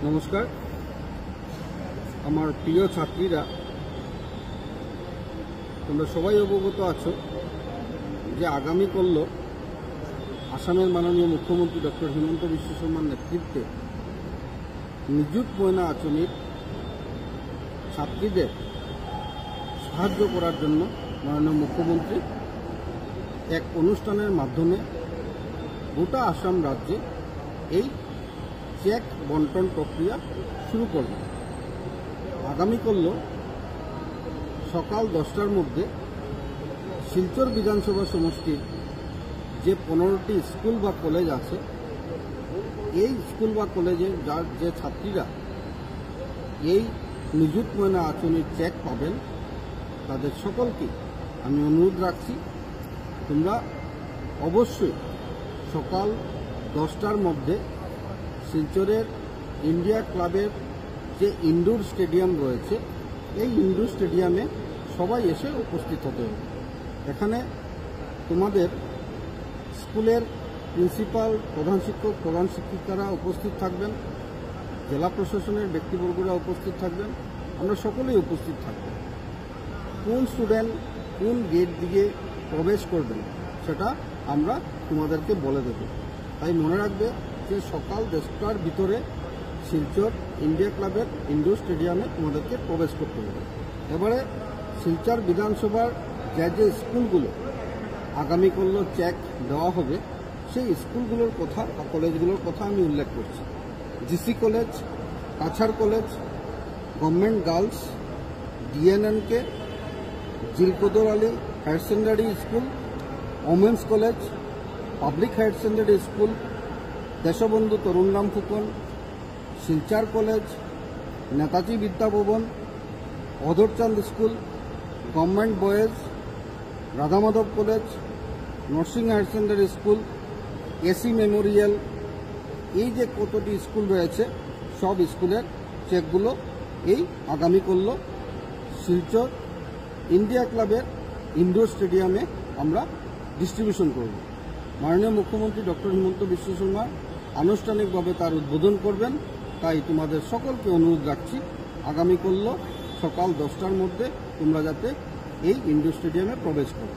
নমস্কার। আমার প্রিয় ছাত্রীরা, তোমরা সবাই অবগত আছো যে আগামীকাল আসামের মাননীয় মুখ্যমন্ত্রী ডক্টর হিমন্ত বিশ্ব শর্মার নেতৃত্বে নিযুত ময়না আঁচনির ছাত্রীদের সাহায্য করার জন্য মাননীয় মুখ্যমন্ত্রী এক অনুষ্ঠানের মাধ্যমে গোটা আসাম রাজ্যে এই চেক বন্টন প্রক্রিয়া শুরু করবে। আগামীকাল সকাল 10টার মধ্যে শিলচর বিধানসভা সমষ্টির যে 15টি স্কুল বা কলেজ আছে, এই স্কুল বা কলেজে যার যে ছাত্রীরা এই নিযুত ময়না আঁচনির চেক পাবেন, তাদের সকলকে আমি অনুরোধ রাখছি, তোমরা অবশ্যই সকাল 10টার মধ্যে শিলচরের ইন্ডিয়া ক্লাবের যে ইনডোর স্টেডিয়াম রয়েছে, এই ইনডোর স্টেডিয়ামে সবাই এসে উপস্থিত হতে হবে। এখানে তোমাদের স্কুলের প্রিন্সিপাল, প্রধান শিক্ষক, প্রধান শিক্ষিকারা উপস্থিত থাকবেন, জেলা প্রশাসনের ব্যক্তিবর্গরা উপস্থিত থাকবেন, আমরা সকলেই উপস্থিত থাকব। কোন স্টুডেন্ট কোন গেট দিয়ে প্রবেশ করবেন সেটা আমরা তোমাদেরকে বলে দেব। তাই মনে রাখবে যে সকাল 10টার ভিতরে শিলচর ইন্ডিয়া ক্লাবের ইনডোর স্টেডিয়ামে তোমাদেরকে প্রবেশ করতে হবে। এবারে শিলচর বিধানসভার যে স্কুলগুলো আগামীকাল চেক দেওয়া হবে, সেই স্কুলগুলোর কথা বা কলেজগুলোর কথা আমি উল্লেখ করছি। GC college, Cachar college, government girls, ডিএনএনকে, Zilkadar Ali higher secondary school, women's college, public higher secondary school, Deshbandhu Tarunram Phukan, Silchar college, Netaji Vidyabhavan, Adharchand school, government boys, Radhamadhab college, Narsing higher secondary school, AC memorial, এই যে কতটি স্কুল রয়েছে, সব স্কুলের চেকগুলো এই আগামীকাল শিলচর ইন্ডিয়া ক্লাবের ইনডোর স্টেডিয়ামে আমরা ডিস্ট্রিবিউশন করব। মাননীয় মুখ্যমন্ত্রী ডক্টর হিমন্ত বিশ্ব শর্মা আনুষ্ঠানিকভাবে তার উদ্বোধন করবেন। তাই তোমাদের সকলকে অনুরোধ রাখছি, আগামীকাল সকাল 10টার মধ্যে তোমরা যাতে এই ইনডোর স্টেডিয়ামে প্রবেশ করো।